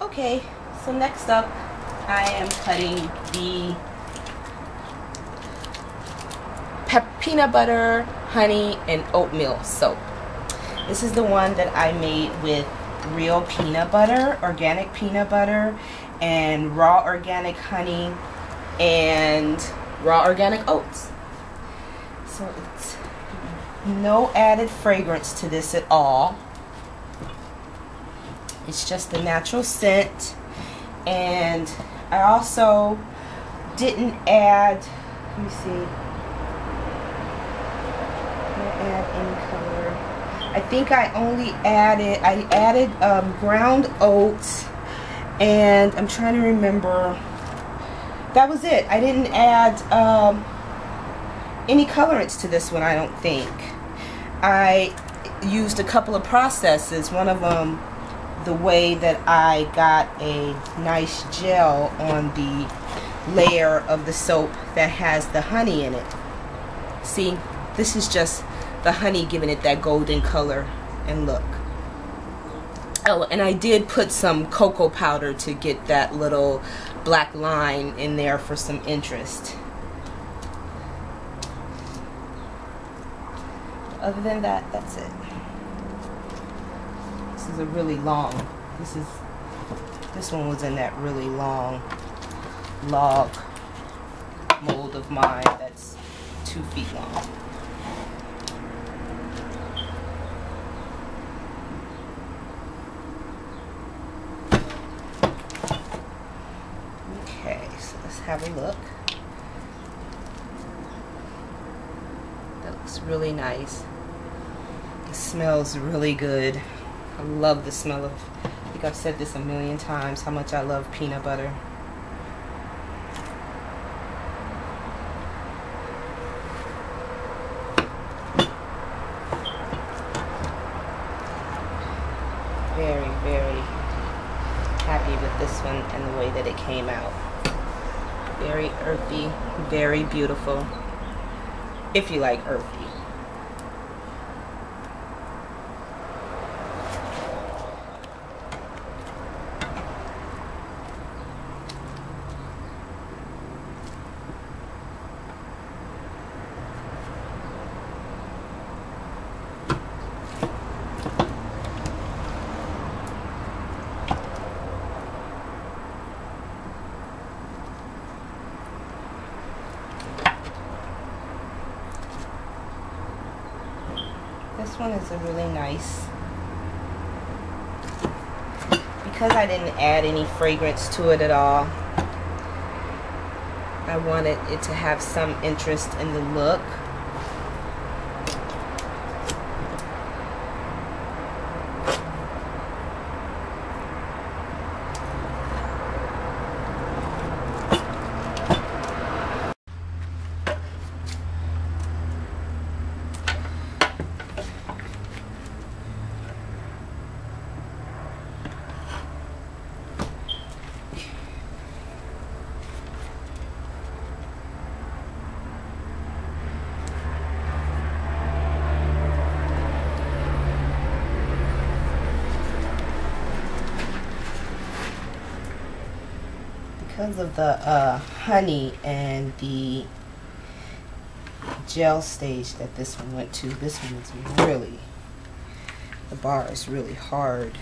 Okay, so next up I am cutting the peanut butter, honey, and oatmeal soap. This is the one that I made with real peanut butter, organic peanut butter, and raw organic honey, and raw organic oats. So it's no added fragrance to this at all. It's just the natural scent. And I also didn't add, let me see, add any color. I think I added ground oats, and I'm trying to remember, that was it. I didn't add any colorants to this one, I don't think. I used a couple of processes. One of them, the way that I got a nice gel on the layer of the soap that has the honey in it. See, this is just the honey giving it that golden color and look. Oh, and I did put some cocoa powder to get that little black line in there for some interest. Other than that, that's it. This is a really long, this one was in that really long log mold of mine that's 2 feet long. Okay, so let's have a look. That looks really nice. It smells really good. I love the smell of, I think I've said this a million times, how much I love peanut butter. Very, very happy with this one and the way that it came out. Very earthy, very beautiful, if you like earthy. This one is a really nice, because I didn't add any fragrance to it at all. I wanted it to have some interest in the look. Because of the honey and the gel stage that this one went to, this one is really, the bar is really hard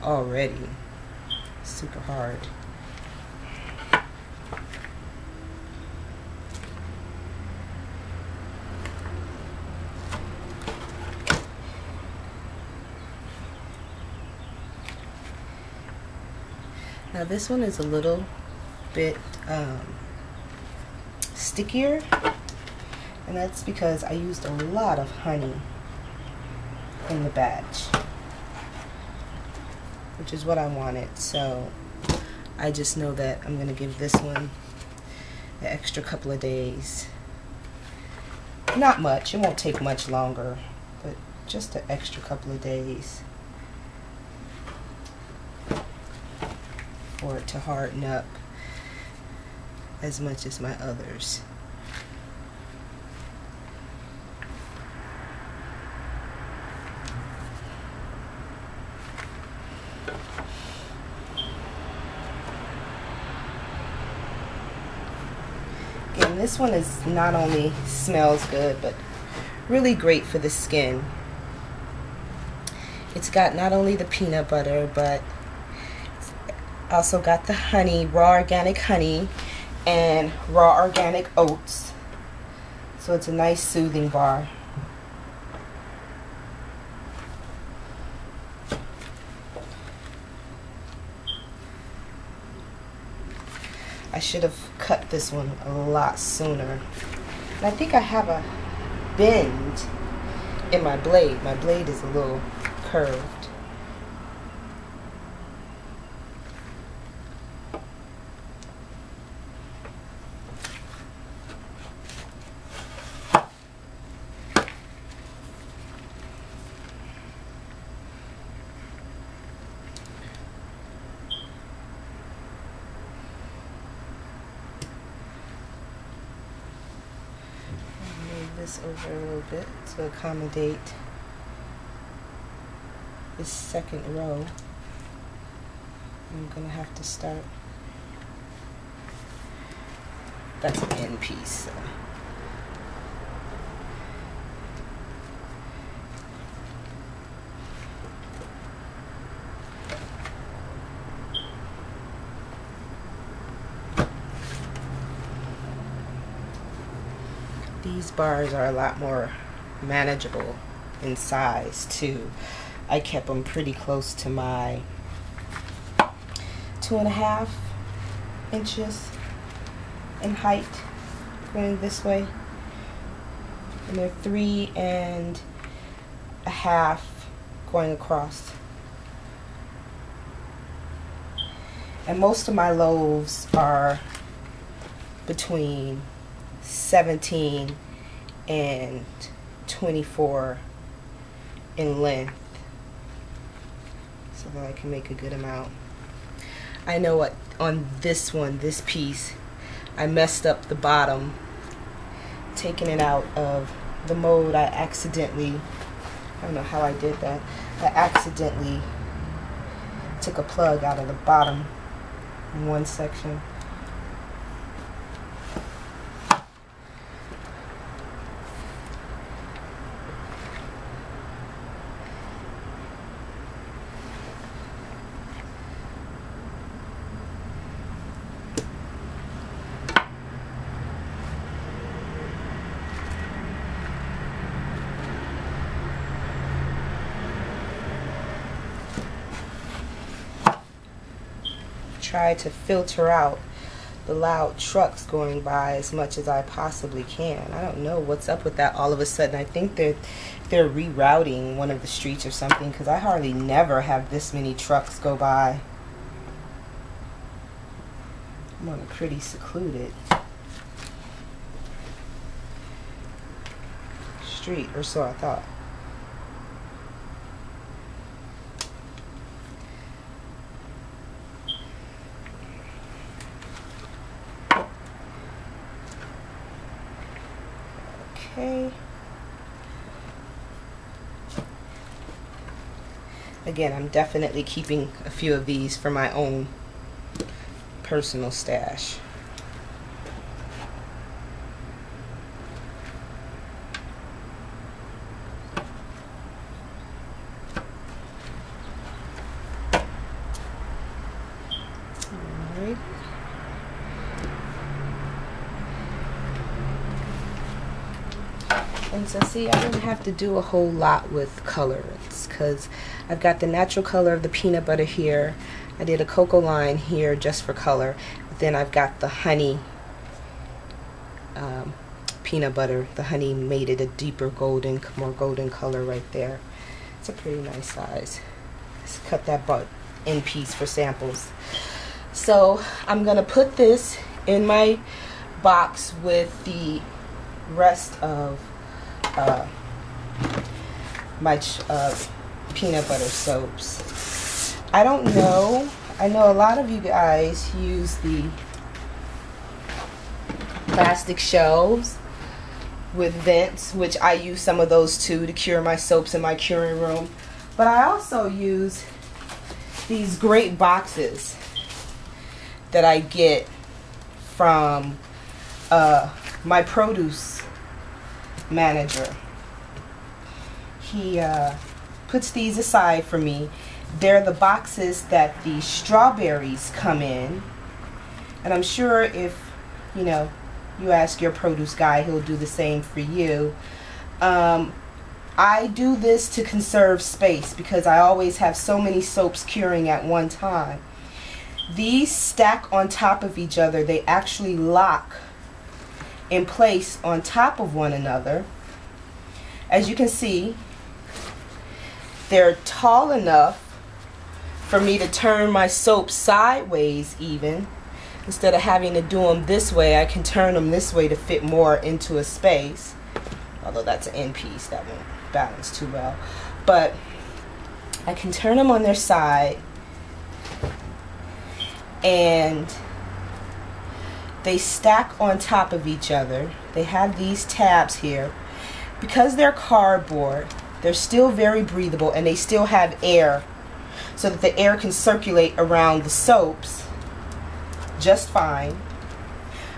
already. Super hard. Now this one is a little bit stickier, and that's because I used a lot of honey in the batch, which is what I wanted. So I just know that I'm going to give this one an extra couple of days. Not much, it won't take much longer, but just an extra couple of days for it to harden up as much as my others. this one is not only smells good, but really great for the skin. It's got not only the peanut butter, but it's also got the honey, raw organic honey, and raw organic oats. So it's a nice soothing bar. I should have cut this one a lot sooner. And I think I have a bend in my blade. My blade is a little curved. This over a little bit to accommodate this second row. I'm gonna have to start. That's an end piece. So. These bars are a lot more manageable in size too. I kept them pretty close to my 2.5 inches in height going this way, and they're 3.5 going across. And most of my loaves are between 17 and 24 in length, so that I can make a good amount. I know what on this one, this piece, I messed up the bottom, taking it out of the mold. I don't know how I did that. I accidentally took a plug out of the bottom in one section. Try to filter out the loud trucks going by as much as I possibly can. I don't know what's up with that all of a sudden. I think they're rerouting one of the streets or something, because I hardly never have this many trucks go by. I'm on a pretty secluded street, or so I thought. Okay. Again, I'm definitely keeping a few of these for my own personal stash. All right. And so see, I didn't have to do a whole lot with colors, because I've got the natural color of the peanut butter here. I did a cocoa line here just for color. But then I've got the honey peanut butter. The honey made it a deeper golden, more golden color right there. It's a pretty nice size. Let's cut that end piece for samples. So I'm gonna put this in my box with the rest of my peanut butter soaps. I don't know. I know a lot of you guys use the plastic shelves with vents, which I use some of those too to cure my soaps in my curing room. But I also use these great boxes that I get from my produce manager. He puts these aside for me. They're the boxes that the strawberries come in. And I'm sure if, you know, you ask your produce guy, he'll do the same for you. I do this to conserve space because I always have so many soaps curing at one time. These stack on top of each other. They actually lock in place on top of one another. As you can see, they're tall enough for me to turn my soap sideways even. Instead of having to do them this way, I can turn them this way to fit more into a space. Although that's an end piece, that won't balance too well. But I can turn them on their side, and they stack on top of each other. They have these tabs here. Because they're cardboard, they're still very breathable, and they still have air so that the air can circulate around the soaps just fine.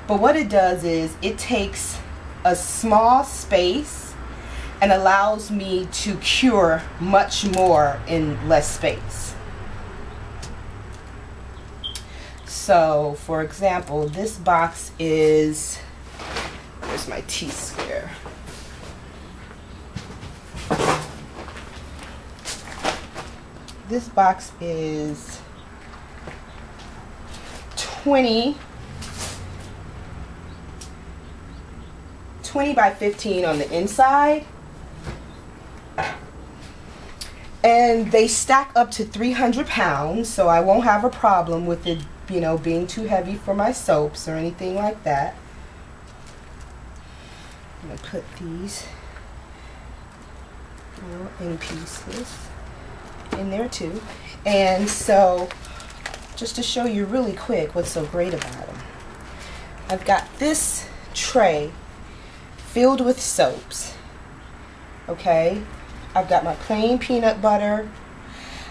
But what it does is it takes a small space and allows me to cure much more in less space. So for example, this box is, where's my T-square? This box is 20 by 15 on the inside, and they stack up to 300 pounds, so I won't have a problem with it, you know, being too heavy for my soaps or anything like that. I'm gonna put these little end pieces in there too. And so just to show you really quick what's so great about them, I've got this tray filled with soaps. Okay, I've got my plain peanut butter,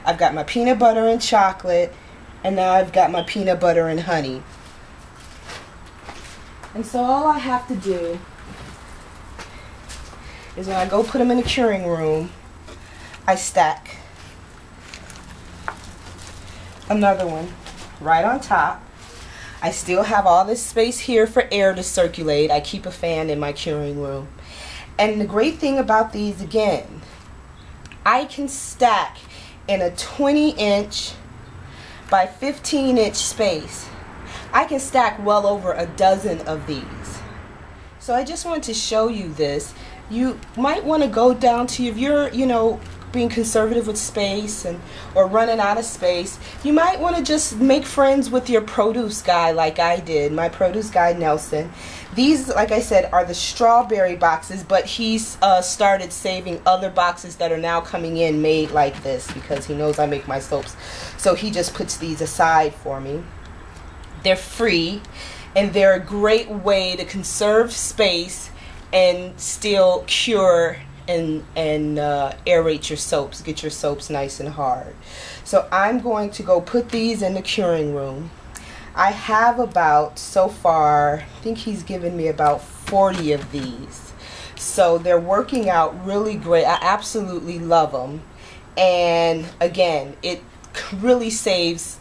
I've got my peanut butter and chocolate, and now I've got my peanut butter and honey. And so all I have to do is when I go put them in the curing room, I stack another one right on top. I still have all this space here for air to circulate. I keep a fan in my curing room. And the great thing about these, again, I can stack in a 20-inch by 15-inch space. I can stack well over a dozen of these. So I just wanted to show you this. You might want to go down to, if you're, you know, being conservative with space or running out of space, you might want to just make friends with your produce guy like I did, my produce guy Nelson. These, like I said, are the strawberry boxes, but he's started saving other boxes that are now coming in made like this because he knows I make my soaps. So he just puts these aside for me. They're free, and they're a great way to conserve space and still cure and aerate your soaps, get your soaps nice and hard. So I'm going to go put these in the curing room. I have about, so far, I think he's given me about 40 of these. So they're working out really great. I absolutely love them. And again, it really saves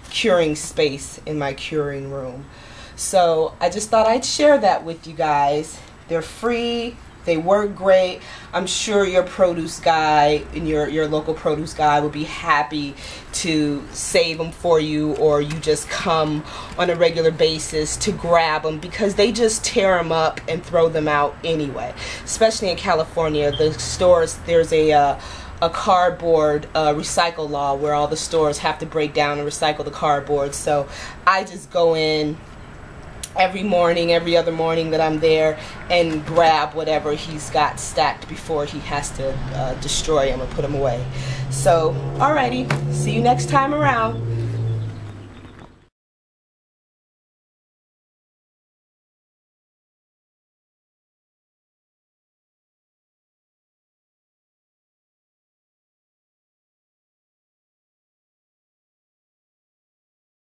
curing space in my curing room. So I just thought I'd share that with you guys. They're free. They work great. I'm sure your produce guy and your local produce guy will be happy to save them for you, or you just come on a regular basis to grab them because they just tear them up and throw them out anyway. Especially in California, the stores, there's a cardboard recycle law where all the stores have to break down and recycle the cardboard. So I just go in every morning, every other morning that I'm there, and grab whatever he's got stacked before he has to destroy them or put them away. So, alrighty, see you next time around.